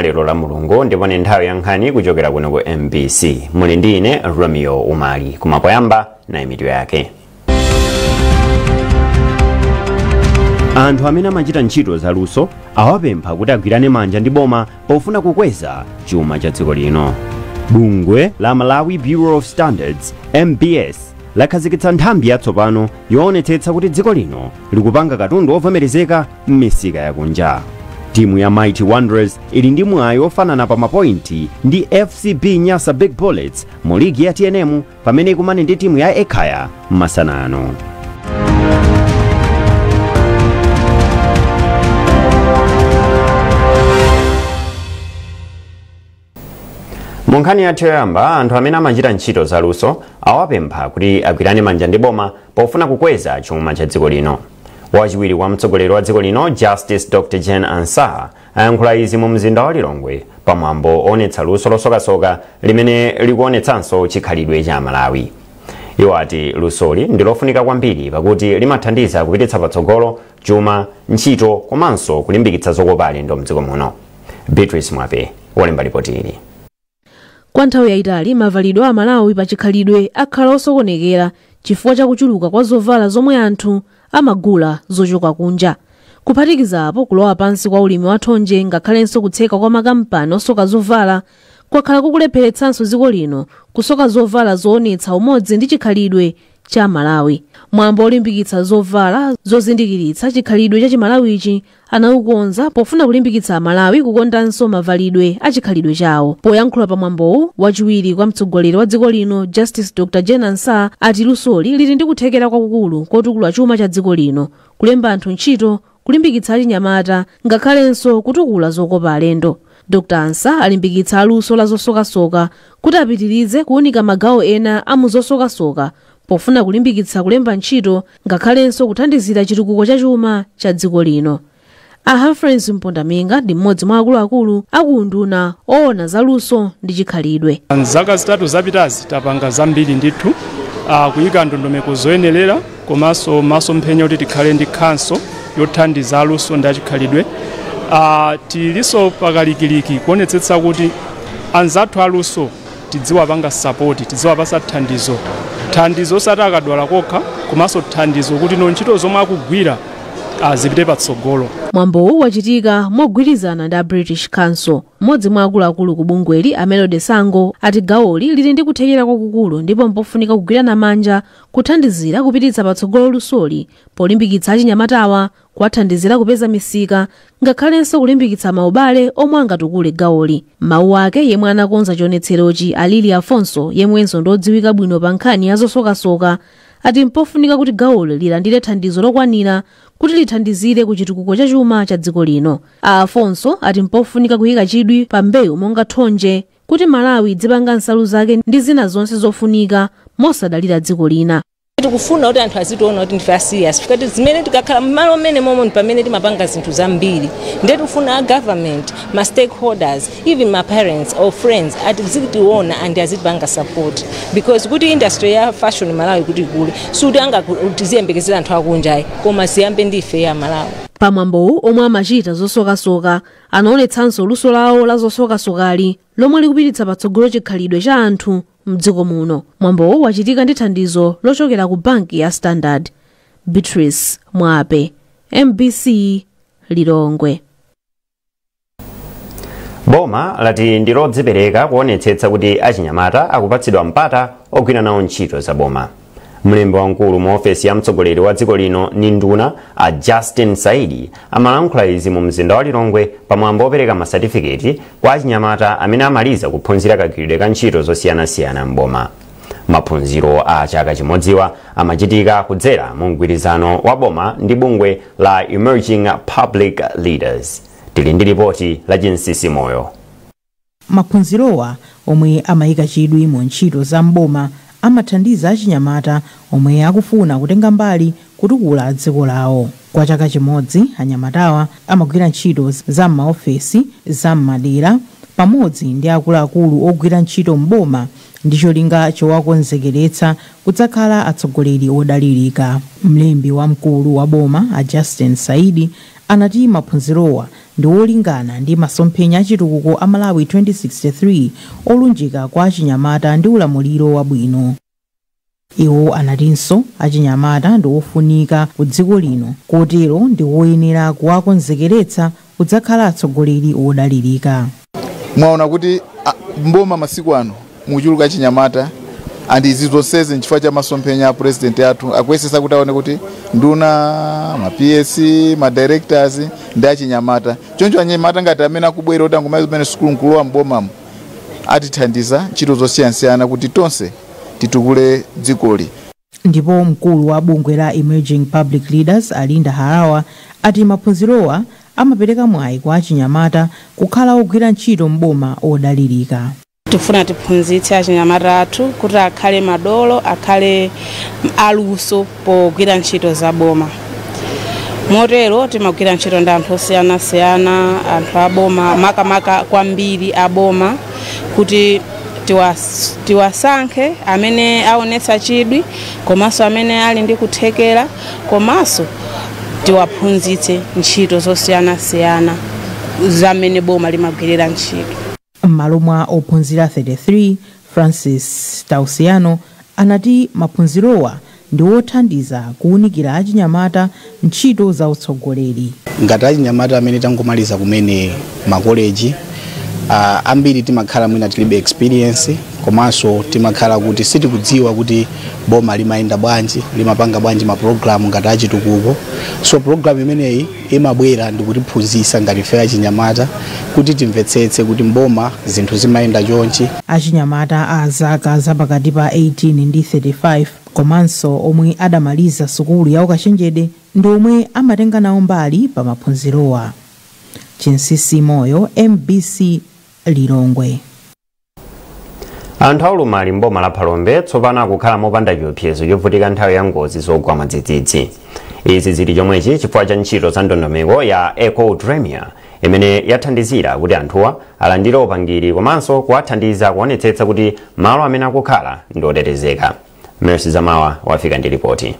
Lero la Mulungu ndipo ni nthawi ya nkhani kuchokera kuno ku MBC. Muli ndi ine Romeo Umali. Kumapoyamba na mitu yake. Anthu amene amachita ntchito zaluso awapempha kuti agwirane manja ndi boma pofuna kukweza chuma cha dziko lino. Bungwe la Malawi Bureau of Standards MBS lakhazikitsa nthambi yatsopano yoonetsetsa kuti dziko lino likupanga katundu ovomerezeka m'misika yakunja. Timu ya Mighty Wanderers ili ndi mwayi ofanana pa mapointi ndi FCB Nyasa Big Bullets mu ligi ya TNM pamene ikumane ndi timu ya Ekhaya masana ano. Munkhani yathu yoyamba, anthu amene amachita ntchito zaluso awapempha kuti agwirane manja ndi boma pofuna kukweza chuma cha dziko lino. Wachiwiri wa mtsogoleri wa dziko lino Justice Dr. Jen Ansah ayankhula izi mu mzinda wa Lilongwe pamwambo onetsa luso losokasoka limene likuonetsanso chikhalidwe cha Malawi. Iwo ati lusoli ndi lofunika kwambiri pakuti limathandiza kupititsa patsogolo chuma, ntchito komanso kulimbikitsa zokopa alendo mdziko muno. Beatrice Mwape walemba ripoti ili. Kwa nthawi yayitali mavalidwe a Malawi pa chikhalidwe akhala osokonekera chifukwa cha kuchuluka kwa zovala zomwe anthu amagula zochoka kunja. Kuphatikiza apo kulowa pansi kwa ulimi wa thonje ngakhalenso kutseka kwa makampani osoka zovala kwakhala kukulepheretsanso dziko lino kusoka zovala zoonetsa umodzi ndi chikhalidwe cha Malawi. Mwambo olimbikitsa zovala zozindikiritsa chikhalidwe cha Chimalawichi anaukonza pofuna kulimbikitsa Malawi kukondanso mavalidwe a chikhalidwe chawo. Poyankhula pa mwambowu, wachiwiri kwa mtsogoleri wa dziko lino Justice Dr. Jen Ansah ati lusoli lili ndi kuthekera kwakukulu kotukula chuma cha dziko lino, kulemba anthu ntchito, kulimbikitsa achinyamata ngakhalenso kutukula zokopa alendo. Dr. Ansah alimbikitsa aluso la zosokasoka kuti apitirize kuunika magawo ena a muzosokasoka pofuna kulimbikitsa kulemba ntchito ngakhalenso kuthandizira chitukuko cha chuma cha dziko lino. Humphrey Mpondaminga ndi mmodzi mwa akuluakulu akunduna oona zaluso ndi chikhalidwe. Nzaka zitatu zapitazi tapanga zambiri ndithu kuyika ndondomeko zoyenerera komanso masomphenya kuti tikhale ndi khanso yothandiza aluso ndi achikhalidwe. Tiliso pakalikiliki kuonetsetsa kuti anzathu aluso tidziwapanga support, tidziwapasa thandizo osati akadwala kokha komanso thandizo kuti ntchito zomwe akugwira zipite patsogolo. Mwambowu wachitika mogwirizana ndi British Council. Mmodzi mwa akuluakulu ku bungweli Amelode Sango ati gawoli lili ndi kuthekera kwakukulu ndipo mpofunika kugwirana manja kuthandizira kupititsa patsogolo lusoli polimbikitsa achinyamatawa, kuwathandizira kupeza misika ngakhalenso kulimbikitsa maubale omwe angatukule gawoli. Mawu ake yemwe anakonza chionetserochi Alili Afonso yemwenso ndodziwika bwino pa nkhani ya zosokasoka ati mpofunika kuti gawoli lilandire thandizo lokwanira kuti lithandizire ku chitukuko cha chuma cha dziko lino. Afonso ati mpofunika kuyika chidwi pa mbewu monga thonje kuti Malawi idzipanga nsalu zake ndi zina zonse zofunika mosadalira dziko lina. Tikufuna kuti anthu azitiona kuti ndife serious fikati zimene tikakhala mmalo mmene momwe pamene timapanga zinthu zambiri ndiye tikufuna government, ma stakeholders, even my parents or friends atizitiona and azitipanga support because kuti industry ya fashion Malawi kuti ikule suti anga tiziyembekezera anthu akunjayi koma siyambe ndife ya Malawi. Pamwambowu omwe amachita zosokasoka anaonetsanso luso lawo la zosokasokali lomwe likupititsa patsogolo chikhalidwe cha anthu mdziko muno. Mwambowu wachitika ndi thandizo lochokera ku banki ya Standard. Beatrice Mwape, MBC Lilongwe. Boma lati ndilodzipereka kuonetsetsa kuti achinyamata akupatsidwa mpata ogwira nawo ntchito za boma. Mlembi wamkulu mu ofesi ya mtsogoleri wa dziko lino ni nduna a Justin Saidi amalankhula izi mu mzinda wa Lilongwe pamwambo opereka masatifiketi kwa achinyamata amene amaliza kuphunzira kagwiridwe ka ntchito zosiyanasiyana m'boma. Maphunziro a chaka chimodziwa amachitika kudzera mu mgwirizano wa boma ndi bungwe la Emerging Public Leaders. Tili ndi ripoti la Jinsisi Moyo. Maphunzirowa omwe amayika chidwi mu ntchito za mboma amathandiza achinyamata omwe akufuna kutenga mbali kutukula dziko lawo. Kwa chaka chimodzi anyamatawa amagwira ntchito za maofesi za madera pamodzi ndi akuluakulu ogwira ntchito mboma ndi cholinga chowakonzekeretsa kudzakhala atsogoleri odalirika. Mlembi wamkulu wa boma a Justin Saidi anati maphunzirowa ndi olingana ndi masomphenya achitukuko a Malawi 2063 olunjika kwa achinyamata ndi ulamuliro wabwino. Iwo anatinso achinyamata ndi ofunika ku dziko lino, kotero ndi woyenera kuwakonzekeretsa kudzakhala atsogoleri odalirika. Mwaona kuti mboma masiku ano muchuluka achinyamata andi izi zonsezi nchifukwa cha masomphenya a president athu akuyesesa kuti aone kuti nduna, ma PS, ma directors ndi achinyamata. Choncho achinyamata ngati amene akubwera kuti angomayi zimene sukulu nkulu wa mbomamo atithandiza ntchito zosiyanasiyana kuti tonse titukule dzikoli. Ndipo mkulu wa bungwe la Emerging Public Leaders Alinda Harawa ati maphunzirowa amapereka mwayi kwa achinyamata kukhala ogwira ntchito mboma odalirika. Tifuna tiphunzitse achinyamata athu kuti akhale madolo, akhale aluso pogwira ntchito za boma. Motero timagwira ntchito ndi anthu osiyanasiyana, anthu aboma, makamaka kwambiri aboma, kuti tiwasankhe amene aonetsa chidwi, komanso amene ali ndi kuthekera, komanso tiwaphunzitse ntchito zosiyanasiyana zamene boma limagwirira ntchito. M'malo mwa ophunzira 33, Francis Tausiano anati maphunzirowa ndi othandiza kuwunikira achinyamata ntchito za utsogoleri. Ngati achinyamata amene tangomaliza kumene makoleji, ambiri timakhala mwina tilibe experience, komanso timakhala kuti sitikudziwa kuti boma limayenda bwanji, limapanga bwanji ma program ngati achitukuko. So program imeneyi imabwera ndi kutiphunzitsa ngati ife achinyamata kuti timvetsetse kuti mboma zinthu zimayenda chonchi. Achinyamata a zaka zapakati pa 18 ndi 35 komanso omwe adamaliza sukulu ya ukachenjede ndi omwe amatenga nawo mbali pa maphunzirowa. Chinsisi Moyo, MBC Lilongwe. Anthu aulumali mboma la Phalombe tsopano akukhala mopanda chiopsezo chovutika nthawi ya ngozi zogwa mwadzidzidzi. Izi zili chomwechi chifukwa cha ntchito za ndondomeko ya Ecodremia imene yathandizira kuti anthuwa alandire upangiri komanso kuwathandiza kuonetsetsa kuti malo amene akukhala ndi otetezeka. Mercy Zamawa wafika ndi ripoti.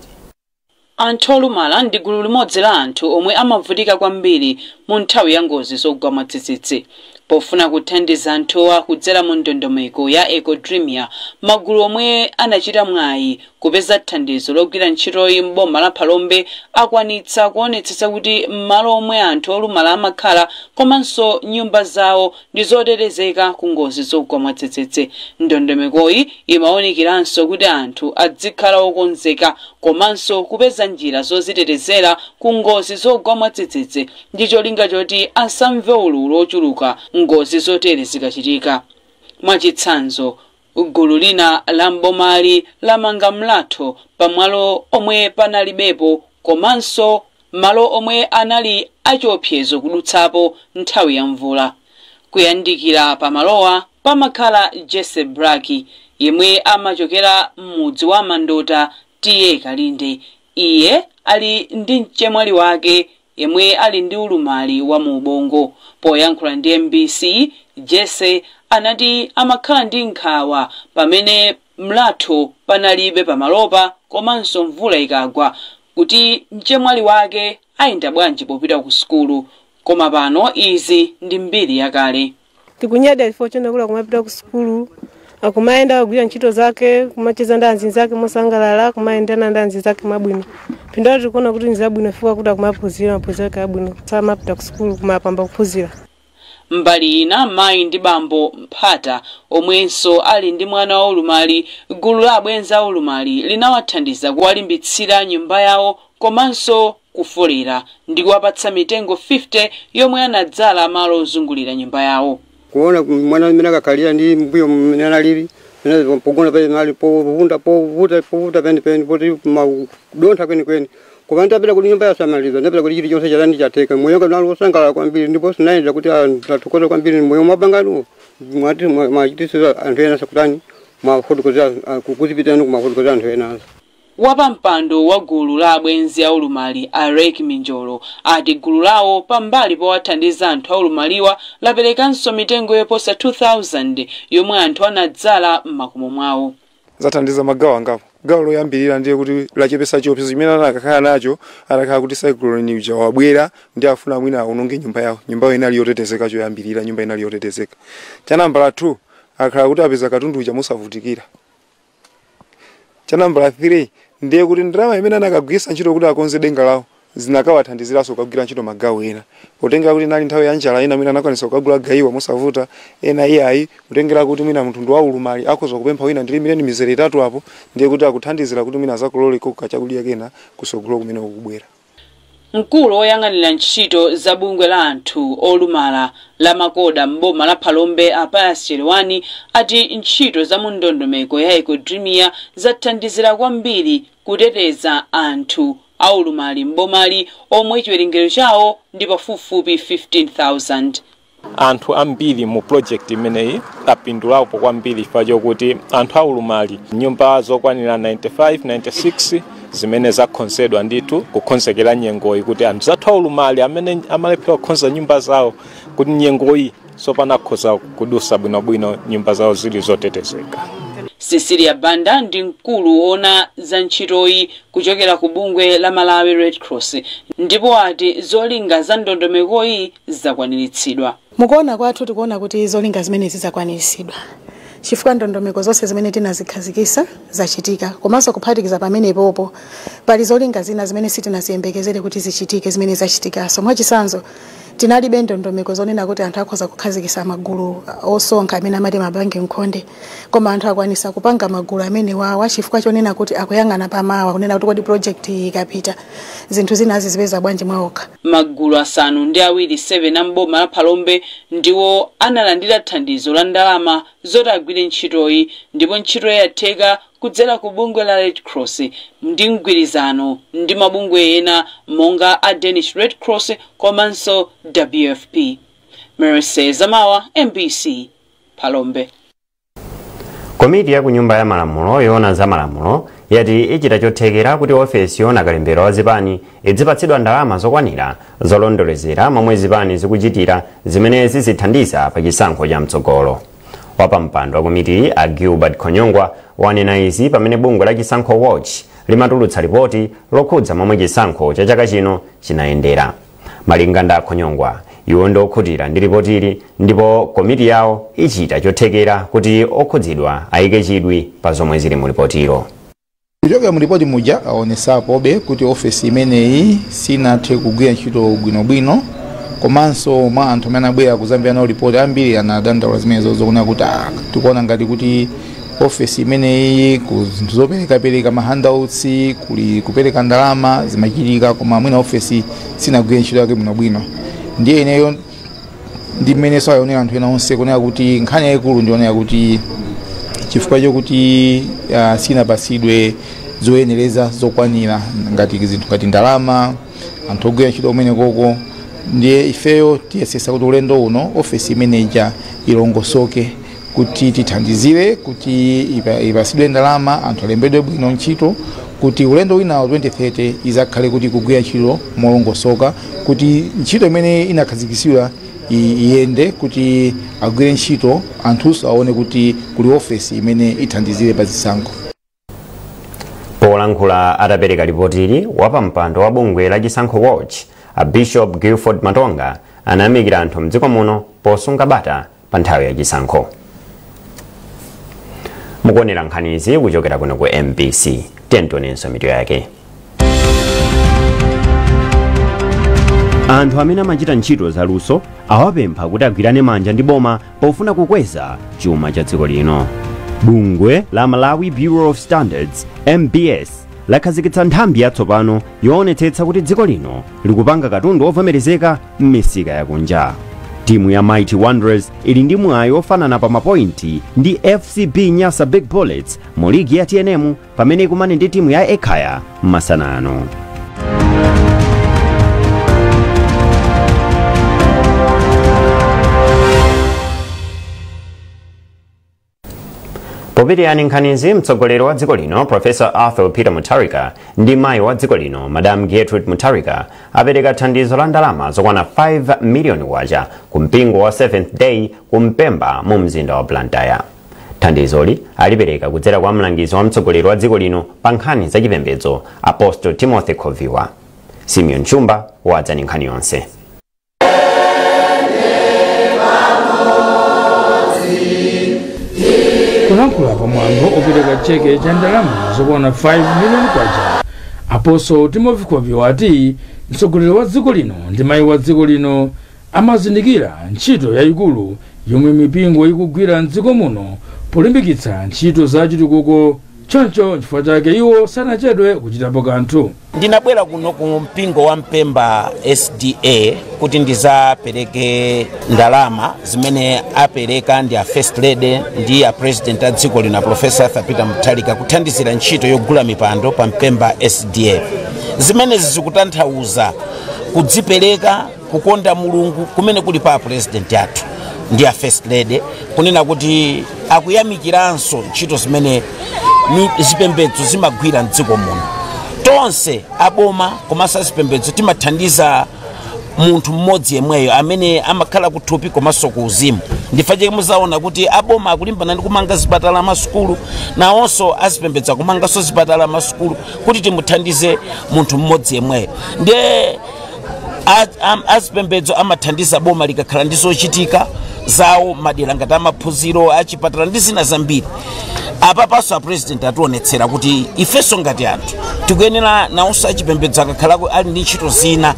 Anthu olumala ndi gulu limodzi la anthu omwe amavutika kwambiri mu nthawi ya ngozi zogwa mwadzidzidzi. Pofuna kuthandiza anthuwa kudzera mu ndondomeko ya Ecodremia, magulu omwe anachita mwayi kupeza thandizo logwira ntchitoyi mboma la Phalombe akwanitsa kuonetsetsa kuti m'malo omwe anthu olumala amakhala komanso nyumba zawo ndi zotetezeka ku ngozi zogwa mwadzidzidzi. Ndondomekoyi imaonikiranso kuti anthu adzikhala okonzeka komanso kupeza njira zozitetezera ku ngozi zogwa mwadzidzidzi ndi cholinga choti asamve ululu ochuluka ngozi zotere zikachitika. Mwachitsanzo, gulu lina la mbomali lamanga mlatho pamalo omwe panalibepo komanso malo omwe anali achiopsezo kudutsapo nthawi ya mvula. Kuyandikira pamalowa pamakhala Jesse Braki yemwe amachokera m'mudzi wa Mandota tiye Kalinde. Iye ali ndi mchemwali wake yemwe ali ndi ulumali wa mu ubongo. Poyankhula ndi MBC, Jesse anati amakhala ndi nkhawa pamene mlatho panalibe pamalopa komanso mvula ikagwa kuti mchemwali wake ayenda bwanji popita ku sukulu, koma pano izi ndi mbiri yakale. Tikunyada ifo chona kula kumapita ku sukulu, akumaenda kugwira ntchito zake, kumacheza ndi anzake zake mosangalala, kumaendana ndi anzake zake mabwino. Pindalo tikona kuti nzabwino fika kuti akumaphunzira abwino samapita ku sukulu kumapamba kuphunzira. Mbali ina mayi ndi bambo Mphata omwenso ali ndi mwana wa ulumali, gulu la abwenza a ulumali linawathandiza kuwalimbitsira nyumba yawo komanso kufolera ndi kuwapatsa mitengo 50 yomwe anadzala malo ozungulira nyumba yawo. Kuona mwana amene akakhalira ndi mbuyo mmene analili pogona pale mali povuta peni poti madontha kwenikweni koma ndapita kuti nyumba yasamaliza ndapita kuti chili chonse chatani chateka moyo wanga nalosangala kwambiri ndipo sinaenda kuti tatukoza kwambiri moyo mabangano mwati machitisa anthu ena sakutani mafotokoza kukuzipitani kumafotokoza anthu ena. Wapampando wa gulu la abwenzi a ulumali Arek Minjolo ati gulu lawo pambali powathandiza anthu a ulumaliwa laperekanso mitengo yoposa 2000 yomwe anthu anadzala m'makomo mwawo. Zathandiza magawo angapo gawo loyambirira ndiye kuti lachepesa chiopsezo chimene anakakhala nacho atakhala kuti cyclone uja wabwera ndi afuna mwina aononge nyumba yawo. Nyumba inali yotetezeka choyambirira, nyumba inali yotetezeka. Cha nambala 2 akhala kuti apeza katundu uja mosavutikira. Cha nambala 3 ndiye kuti ndalama imene anakagwisa ntchito kuti akonze denga lawo zinakawathandiziraso kugwira ntchito magawo ena. Potengera kuti nali nthawi ya njala ena mwina anakwanisa kugula gayiwa mosavuta ena iyayi kutengera kuti mwina munthu wa ulumali akhoza kupempha wina ndili miliyoni mizere 3 apo ndiye kuti akuthandizira kuti mwina azakolole koka chakudya kena kusogolo kumene kukubwera. Mkulu oyang'anira ntchito za bungwe la anthu olumala la makoda mboma la Phalombe Apayas Cherewani ati ntchito za mundondomeko ya Ecodrimia zathandizira kwambiri kuteteza anthu aulumali mbomali omwe chiwerengero chawo ndi pafupifupi 15,000. Anthu ambiri mu project imeneyi apindulapo kwambiri chifukwa chokuti anthu aulumali nyumba zokwanira 95-96 zimene zakonzedwa ndithu kukonzekera nyengoyi kuti anthu zathu aulumali amene amalephera kukonza nyumba zawo kuti nyengoyi sopana khoza kudusa bwinobwino nyumba zawo zili zotetezeka. Cecilia Banda ndi mkulu ona za ntchitoyi kuchokera ku bungwe la Malawi Red Cross ndipo ati zolinga za ndondomekoyi zakwaniritsidwa. Mukuona kwathu tikuona kuti zolinga zimene zizakwaniritsidwa. Chifukwa ndondomeko zonse zimene tinazikhazikitsa zachitika komanso kuphatikiza pamene popo pali zolinga zina zimene sitinaziyembekezere kuti zichitike zimene zachitikaso. Mwachitsanzo tinalibe ndondomeko zonena kuti anthu akhoza kukhazikitsa magulu osonkha amene amati mabanki nkhonde koma anthu akwanisa kupanga magulu amene wawa chifukwa chonena kuti akuyang'ana pamawa kunena kuti kodi project ikapita zinthu zina zizipeza bwanji mwaokha. Magulu 7 amboma la Phalombe ndiwo analandira thandizo la ndalama zoti agwire ntchitoyi ndipo ntchitoyi yatheka kudzera ku bungwe la Red Cross ndi mgwirizano ndi mabungwe ena monga a Danish Red Cross komanso WFP. Mercy Zamawa, MBC, Phalombe. Komiti ya kunyumba ya malamulo yoona za malamulo yati ichita chothekera kuti ofesi yoona kalembera wa zipani idzipatsidwa ndalama zokwanira zolondolezera momwe zipani zikuchitira zimene zizithandiza pa chisankho cha mtsogolo. Wapampando wa komiti a Gilbert Khonyongwa wanena izi pamene bungwe la Chisankho Watch limatulutsa ripoti lokhudza momwe chisankho cha chaka chino chinayendera. Malinga ndi Khonyongwa iwo ndi okhutira ndi ripotili ndipo komiti yawo ichita chothekera kuti okhudzidwa ayike chidwi pa zomwe zili mu ripotilo. Kuchoka mu ripoti muja aonesapobe kuti ofesi imeneyi sinathe kugwira ntchito bwinobwino komanso mwa anthu amene abwera kuzambira nawo ripoti ambiri anadandaula zimenezo zokuona kuti tikuona ngati kuti ofesi imeneyi ku zinthu zopereka ma handouts kuli kupereka ndalama zimachitika koma mwina ofesi sinagwira ntchito yake bwinobwino. Ndiye ineyo ndi mmene saonera anthu ena onse kuonera kuti nkhani yayikulu ndionera kuti chifukwa chokuti sinapasidwe zoyenereza zokwanira ngati zinthu ngati ndalama anthu ogwira ntchito kumene koko. Ndiye ifeyo tiyesesa kuti ulendo uno ofesi imeneja ilongosoke kuti tithandizire kuti ipasidwe ndalama anthu alembedwe bwino ntchito kuti ulendo wina wa 2030 izakhale kuti kugwira ntchito molongosoka kuti ntchito imene inakhazikitsidwa iyende kuti agwire ntchito anthuso aone kuti kuli ofesi imene ithandizire pa zisankho. Polankhula atapereka ripotili wapampando wa bungwe la Chisankho Watch a Bishop Guilford Matonga anayamikira anthu mdziko muno posunga bata pa nthawi ya chisankho. Mukuonera nkhanizi kuchokera kuno ku MBC. Tentonenso mitu yake. Anthu amene amachita ntchito zaluso awapempha kuti agwirane manja ndi boma pofuna kukweza chuma cha dziko lino. Bungwe la Malawi Bureau of Standards MBS lakhazikitsa nthambi yatsopano yoonetsetsa kuti dziko lino likupanga katundu ovomerezeka m'misika yakunja. Timu ya Mighty Wanderers ili ndi mwayi ofanana pa mapointi ndi FCB Nyasa Big Bullets mu ligi ya TNM pamene ikumane ndi timu ya Ekhaya masana ano. Popitiyani nkhanizi mtsogoleri wa dziko lino Professor Arthur Peter Mutharika ndi mayi wa dziko lino Madam Gertrude Mutharika apereka thandizo la ndalama zokwana 5 miliyoni kwacha ku mpingo wa Seventh Day ku Mpemba mu mzinda wa Blantyre. thandizoli alipereka kudzera kwa mlangizi wa mtsogoleri wa dziko lino pa nkhani za chipembedzo Apostle Timothy Khoviwa. Simeon Chumba wadza ndi nkhani yonse. Kulankhula pamwambo opereka cheke cha ndalama zokwana 5 million kwacha, Apostle Timothy Khoviwa ati mtsogoleri wa dziko lino ndi mayi wa dziko lino amazindikira ntchito yayikulu yomwe mipingo ikugwira mdziko muno polimbikitsa ntchito za chitukuko. Choncho chifukwa chake iwo sanachedwe kuchitapo kanthu. Ndinabwera kuno ku mpingo wa Mpemba SDA kuti ndizapereke ndalama zimene apereka ndi a First Lady ndi a President a dziko lino Professor Arthur Peter Mutharika kuthandizira ntchito yogula mipando pa Mpemba SDA. Zimene zikutanthauza kudzipereka, kukonda Mulungu kumene kuli pa President athu ndi a First Lady, kunena kuti akuyamikiranso ntchito zimene zipembedzo zimagwira mdziko muno. Tonse aboma komanso zipembedzo timathandiza munthu mmodzi yemweyo amene amakhala kuthupi komanso ku uzimu. Ndifaje muzaona kuti aboma akulimbana ndi kumanga zipatala amasukulu, nawonso azipembedzo kumanganso zipatala amasukulu kuti timuthandize munthu mmodzi yemweyo. Ndiye azipembedzo amathandiza boma likakhala ndi zochitika zawo madera ngati amaphunziro achipatala ndi zina zambiri. Apa paso a President atuonetsera kuti ifeso ngati anthu tikuyenera nawonso achipembedzo akakhala ali ndi ntchito zina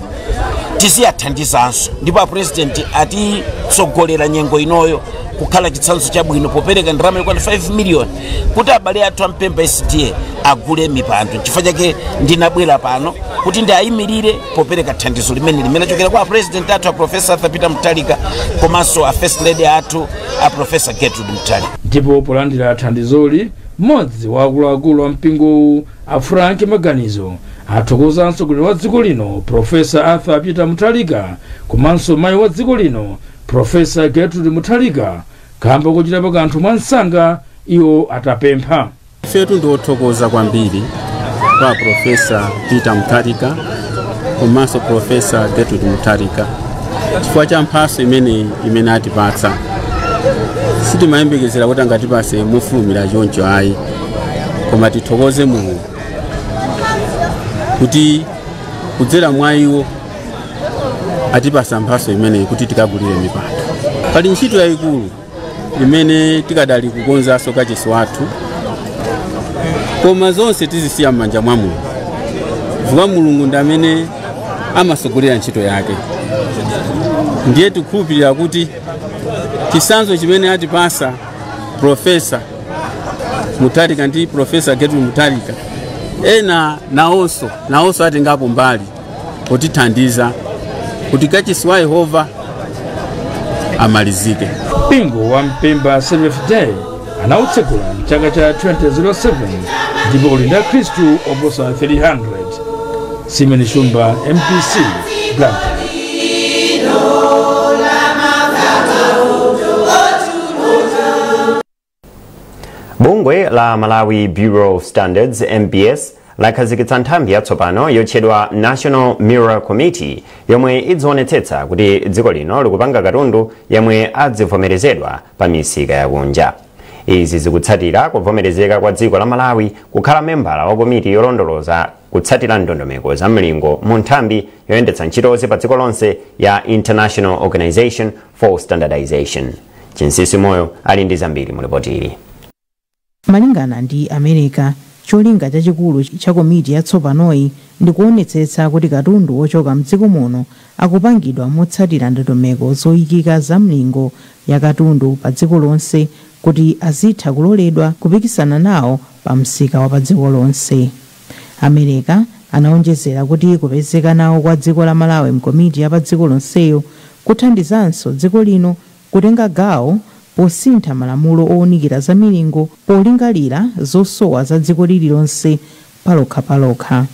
tiziyathandizanso, ndipo a President atitsogolera nyengo inoyo kukhala chitsanzo chabwino popereka ndalama yokwana 5 million kuti abale athu a Mpemba SDA agule mipando. Chifukwa chake ndinabwera pano kuti ndiayimirire popereka thandizo limene linachokera kwa President athu a Professor Arthur Peter Mutharika komanso a First Lady athu a Professor Gertrude Mutharika. Ndipo polandira thandizoli, mmodzi wa akuluakulu wa mpingo a Frank Maganizo athokoza mtsogoleri wa dziko lino Professor Arthur Peter Mutharika komanso mayi wa dziko lino Professor Gertrude Mutharika kamba kuchitapo kanthu mwansanga iwo atapempha. Ifetu ndiothokoza kwambiri kwa Professor Peter Mutharika komanso Professor Gertrude Mutharika chifukwa cha mphaso imene atipatsa. Sitimayembekezera kuti angatipase mofulumira choncho ayi, koma tithokoze Mulungu kuti kudzera mwa iwo atipasa mphaso imeneyi kuti tikagulire mipando. Pali ntchito yayikulu imene tikadali kukonzanso kachisi wathu, koma zonse tizisiya m'manja mwa Mulungu. Chifukwa Mulungu ndi amene amasogolera ntchito yake. Ndiye tikukhulupirira kuti chisanzo chimene atipasa Professor Mutharika ndi Professor Gertrude Mutharika ena nawonso atengapo mbali kutithandiza kuti kachisi wa Yehova amalizike. Mpingo wa Mpemba Seventh Day anautsegula mchaka cha 2007 ndipo uli ndi Khristu oposa 300. Simeon Chumba, MPC, Blantyre. Bungwe la Malawi Bureau of Standards MBS lakhazikitsa nthambi yatsopano yotchedwa National Mirror Committee yomwe idzionetsetsa kuti dziko lino likupanga katundu yomwe adzivomerezedwa pa misika yakunja. Izi zikutsatira kuvomerezeka kwa dziko la Malawi kukhala membala wa komiti yolondoloza kutsatira ndondomeko za mlingo mu nthambi yoyendetsa ntchitozi pa dziko lonse ya International Organization for Standardization. Chinsisi Moyo ali ndi zambiri mu ripoti ili. Malingana ndi America, cholinga chachikulu cha komiti yatsopanoyi ndi kuonetsetsa kuti katundu wochoka mdziko muno akupangidwa motsatira ndondomeko zoyikika za mlingo ya katundu pa dziko lonse kuti azitha kuloledwa kupikisana nawo pa msika wa pa dziko lonse. America anaonjezera kuti kupezeka nawo kwa dziko la Malawi mkomiti ya pa dziko lonseyo kuthandizanso dziko lino kutenga gawo posintha malamulo owunikira za milingo polingalira zosowa za dziko lililonse palokha.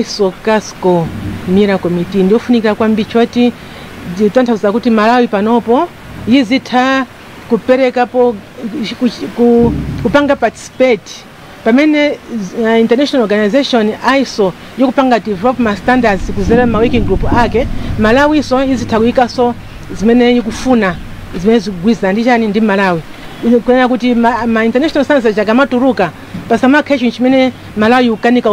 ISO Casco Mirror Committee ndiofunika kwambiri choti tanthauza kuti Malawi panopo yizitha kuperekapo kupanga participate pamene international organization ISO yokupanga development standards kuzera ma working group ake. Malawi so izitha kuyikaso zimene yikufuna zimene zigwirizana ndi chani ndi Malawi kuna kuti ma international standards akamatuluka pasama kesho chimene Malawi ukanika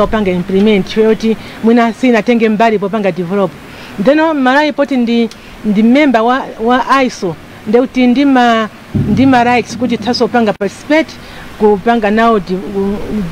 upanga implement yoti mwina sinatenge mbali popanga develop ndeno Malawi poti ndi member wa ISO ndeuti ndima rights kuti taso panga participate kupanga now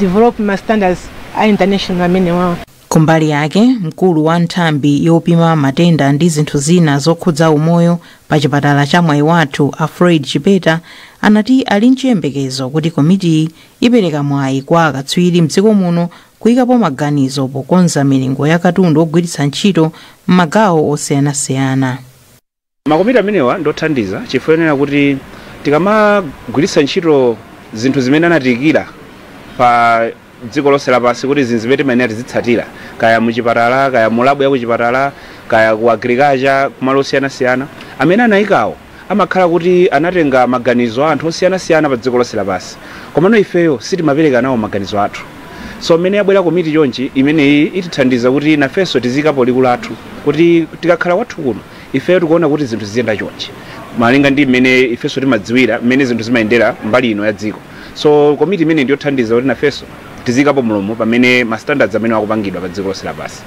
develop ma standards a international amene wao. Kumbali yake mkulu wa nthambi yopima matenda ndi zinthu zina zokhudza umoyo pa chipatala cha Mwayi Wathu Afraid Chipeta anati ali nchiyembekezo kuti komiti ipereka mwayi kwa akatswiri mdziko muno kuyikapo maganizo pokonza milingo ya katundu ogwiritsa ntchito m'magawo osiyanasiyana. Makomiti amenewa ndothandiza chifukwa kuti tikamagwiritsa ntchito zinthu zimene anatikira pa dziko lonse lapansi kuti zinthu zimene timayenera tizitsatira kaya muchipatala kaya mulabu ya kuchipatala kaya ku agriculture kumalo osiyanasiyana amene anayikawo amakhala kuti anatenga maganizo a anthu osiyanasiyana pa dziko lonse lapansi komano ifeyo sitimapereka nawo maganizo athu. So mmene yabwera komiti chonchi imeneyi itithandiza kuti nafenso tizikapo liku lathu kuti tikakhala wathu kuno ifeyo tikuona kuti zinthu ziyenda chonchi malinga ndi mmene ifenso timadziwira mmene zinthu zimayendera mbali ino ya dziko. So komiti imene ndiyothandiza kuti nafenso tizikapo mulomo pamene ma standards amene akupangidwa pa dziko lonse lapansi.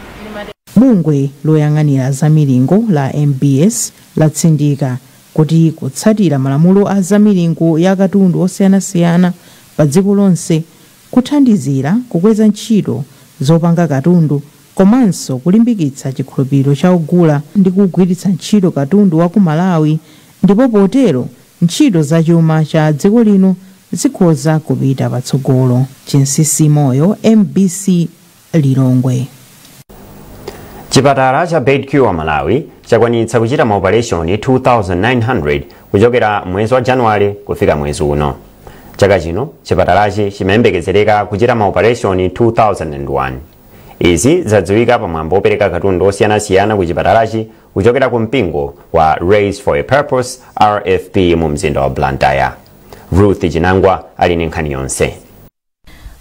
Bungwe loyang'anira za milingo la MBS latsindika kuti kutsatira malamulo a za milingo ya katundu osiyanasiyana pa dziko lonse kuthandizira kukweza ntchito zopanga katundu komanso kulimbikitsa chikhulupiriro cha ogula ndi kugwiritsa ntchito katundu wa ku Malawi ndipo potero ntchito za chuma cha dziko lino zikhoza kupita patsogolo. Chinsisi Moyo, MBC Lilongwe. Chipatala cha BedCure Malawi chakwanitsa kuchita maoperation 2900 kuchokera mwezi wa Januwale kufika mwezi uno. Chaka chino chipatalachi chimayembekezereka kuchita maoperation 2001. Izi zadziwika pamwambo opereka katundu osiyanasiyana ku chipatalachi kuchokera ku mpingo wa Race for a Purpose RFP mu mzinda wa Blantyre. Ruth Chinangwa ali ndi nkhani yonse.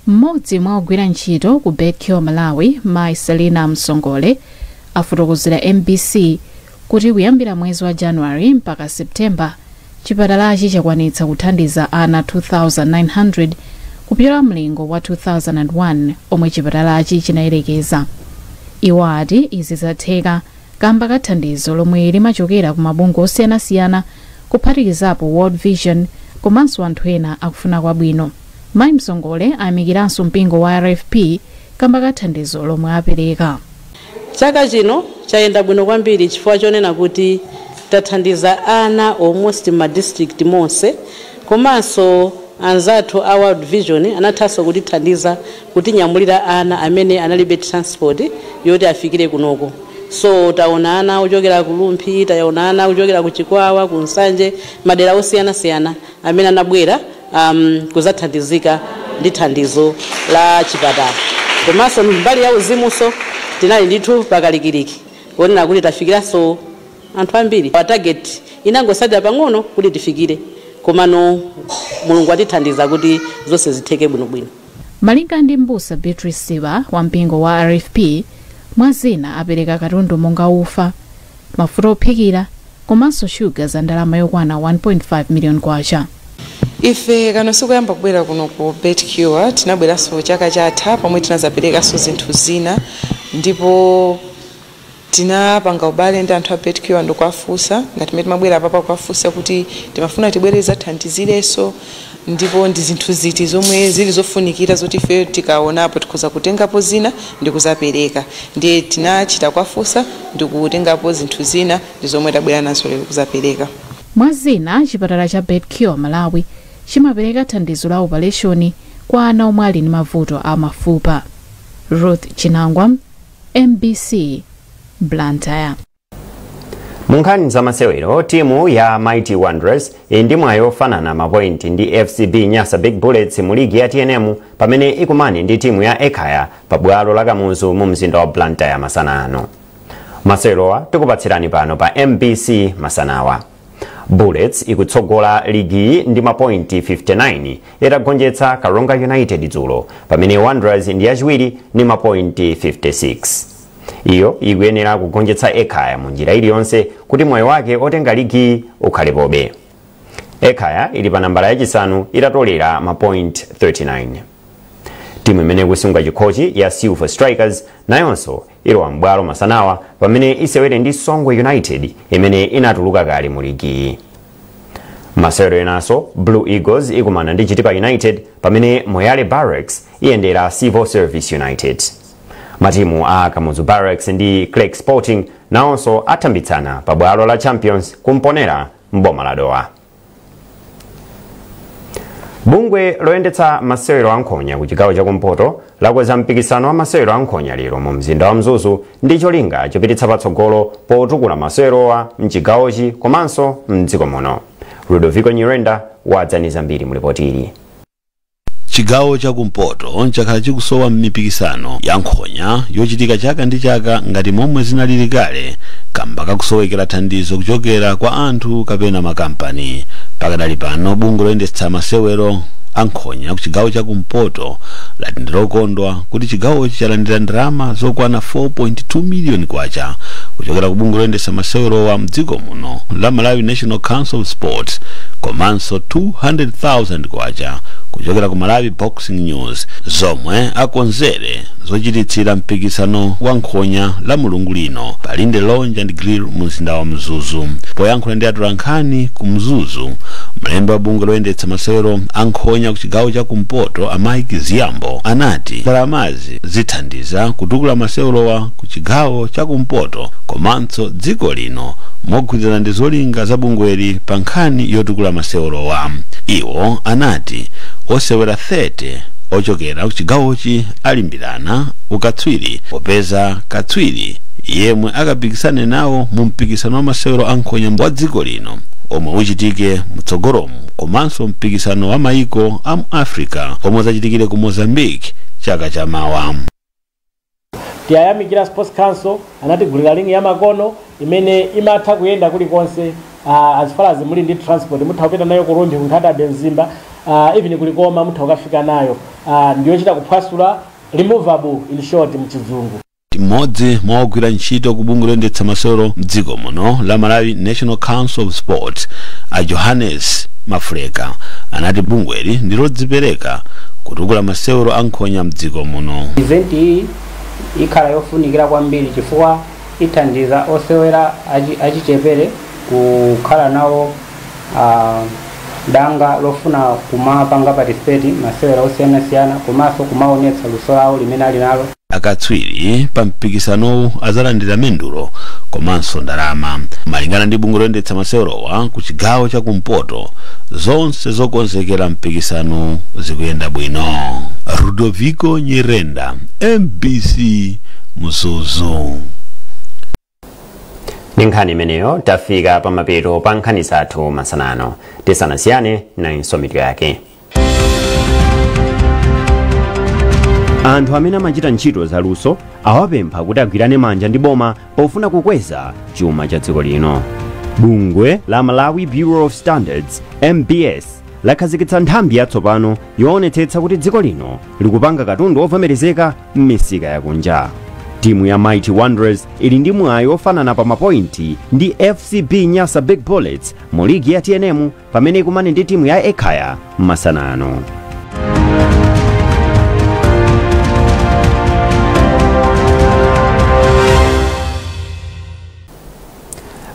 Mmodzi mwa ogwira ntchito ku BedCure Malawi, Mai Selina Msongole, afotokozera MBC kuti kuyambira mwezi wa January mpaka September chipatalachi chakwanitsa kuthandiza ana 2900 kupyola mlingo wa 2001 omwe chipatalachi chinayerekeza. Iwo ati izi zatheka kamba kathandizo lomwe limachokera ku mabungwe osiyanasiyana kuphatikizapo World Vision komanso anthu ena akufuna kwabwino. Mai Msongole ayamikiranso mpingo wa RFP kamba kathandizo lomwe apereka. Chaka chino chayenda bwino kwambiri chifukwa chonena kuti tathandiza ana almost ma district monse komanso anzathu a World Vision anathanso kutithandiza kutinyamulira ana amene analibe transport yoti afikire kunoko. So taona ana ochokera ku Lumphi, taona ana ochokera ku Chikwawa, ku Nsanje, madera osiyanasiyana amene anabwera kuzathandizika ndi thandizo la chipatala. Komanso mbali ya uzimuso tinali ndithu pakalikiliki kuonera kuti tafikiranso anthu ambiri. Our target inangosatira pang'ono kuti tifikire komano Mulungu atithandiza kuti zonse zitheke bwinobwino. Malinga ndi Mbusa Beatrice Siba wa mpingo wa RFP, mwazina apereka katundu monga ufa, mafuta ophikira komanso shuga za ndalama yokwana 1.5 million kwacha. Ife kano sikuyamba kubwera kuno ku BedCure, tinabweranso chaka chatha pomwe tinazaperekaso zinthu zina ndipo tinapanga ubale ndi anthu a BedCure ndikuwafunsa ngati mmene timabwera papa kuwafunsa kuti timafuna tibwereza thandizireso ndipo ndi zinthu ziti zomwe zili zofunikira zoti ife tikaonapo tikhoza kutengapo zina ndi kuzapereka. Ndiye tinachita kuwafunsa ndi kutengapo zinthu zina ndi zomwe tabwera nazo lero kuzapereka. Mwazina chipatala cha BedCure Malawi chimapereka thandizo la operation kwa ana omwe ali ndi mavuto a mafupa. Ruth Chinangwa, MBC Blantyre. Munkhani za masewero, timu ya Mighty Wanderers ndi mwayo ofanana mapointi ndi FCB Nyasa Big Bullets mu ligi ya TNM pamene ikumane ndi timu ya Ekhaya pa bwalo la Kamuzu mu mzinda wa Blantyre masana ano. Masewerowa tikupatsirani pano pa MBC masanawa. Bullets ikutsogola ligi ndi mapointi 59 itagonjetsa Karonga United dzulo pamene Wanderers ndi yachiwiri ndi mapointi 56. Iyo ikuyenera kugonjetsa Ekhaya mu njira iliyonse kuti mwayo wake otenga ligi ukhalepobe. ekhaya ili pa nambala yachisanu itatolera mapoint 39. timu imene ikusunga chikhochi ya Silver Strikers nayonso ilowa mbwalo masanawa pamene isewere ndi Songwe United imene inatuluka kale mu ligi. Masewero enanso Blue Eagles ikumana ndi Chitipa United pamene Moyale Barracks iyendera Civil Service United. Matimu a Kamuzu Barracks ndi Clegg Sporting nawonso atambitsana pa bwalo la Champions kumponera mboma la Dowa. Bungwe loyendetsa masewero ankhonya ku chigawo chakumpoto lakweza mpikisano wa masewero ankhonya lero mu mzinda wa Mzuzu ndi cholinga chopititsa patsogolo potukula masewerowa mchigawochi komanso mdziko muno. Ludovico Nyirenda wadzaniza mbiri mu ripoti ili. Chigawo chakumpoto chakhala chikusowa m'mipikisano ya nkhonya yochitika chaka ndi chaka ngati momwe zinalili kale kamba kakusowekera thandizo kuchokera kwa anthu kapena makampani. Pakadali pano bungwe loyendetsa masewero ankhonya ku chigawo chakumpoto lati ndilokondwa kuti chigawochi chalandira ndalama zokwana 4.2 miliyoni kwacha kuchokera ku bungwe loyendetsa masewero wa mdziko muno la Malawi National Council of Sports komanso 200,000 kwacha kuchokera ku Malawi Boxing News zomwe akonzere zochititsira mpikisano wa nkhonya la mulungu lino pa Linde Lounge and Grill mu mzinda wa Mzuzu. Poyankhula ndi atolankhani ku Mzuzu, mlembi wa bungwe loyendetsa masewero ankhonya ku chigawo chakumpoto Mike Ziyambo anati ndalamazi zithandiza kutukula masewerowa ku chigawo chakumpoto komanso dziko lino mogwirizana ndi zolinga za bungweli pa nkhani yotukula masewerowa. Iwo anati osewera 30 ochokera ku chigawochi alimbirana ukatswiri popeza katswiri yemwe akapikisane nawo mu mpikisano wa masewero ankhonya wa dziko lino omwe uchitike mutsogolomu komanso mpikisano wa maiko a mu Africa omwe zachitikire ku Mozambique chaka chamawa. Tiyayamikira Sports Council anatigulira lingi ya makono imene imatha kuyenda kulikonse as far as muli ndi transport mutha kupita nayo kurumbi kunkhata benzimba even kulikoma mutha ukafika nayo ndiyochita kuphwasula removable in short mchizungu. Mmodzi mwa ogwira ntchito ku bungwe loyendetsa masewero mdziko muno la Malawi National Council of Sports a Johannes Mafreka anati bungweli ndilodzipereka kutukula masewero ankhonya mdziko muno. Event iyi ikhala yofunikira kwambiri chifukwa ithandiza osewera achichepere kukhala nawo danga lofuna kumapanga participate masewera osiyanasiyana komanso kumaonetsa luso lawo limene ali nalo. Akatswiri pa mpikisano azalandira mendulo komanso ndalama. Malingana ndi bungwe loyendetsa masewerowa ku chigawo chakumpoto zonse zokonzekera mpikisano zikuyenda bwino. Ludovico Nyirenda, MBC Mzuzu. Ninkhani imeneyo tafika pa mapeto pa nkhani zathu masanano. Tisanasiyane na insomito yake. Anthu amene amachita ntchito zaluso awapempha kuti agwirane manja ndi boma pofuna kukweza chuma cha dziko lino. Bungwe la Malawi Bureau of Standards MBS lakhazikitsa nthambi yatsopano yoonetsetsa kuti dziko lino likupanga katundu ovomerezeka m'misika yakunja. Timu ya Mighty Wanderers ili ndi mwayi ofanana pa mapointi ndi FCB Nyasa Big Bullets mu ligi ya TNM pamene ikumane ndi timu ya Ekhaya masanano.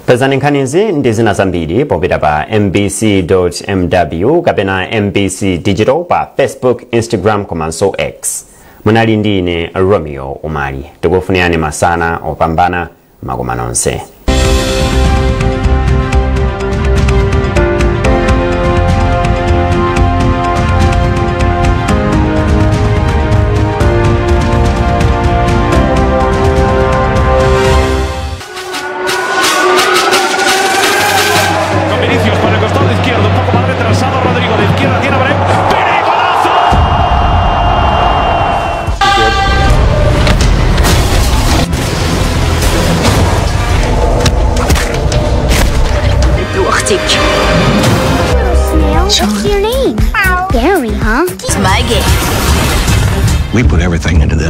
Pezani nkhanizi ndi zina zambiri popita pa mbc.mw kapena MBC Digital pa Facebook, Instagram komanso X. Munali ndi ine Romeo Umali. Tikufunirani masana opambana makoma nonse. What's your name? Gary, huh? It's my game. We put everything into this.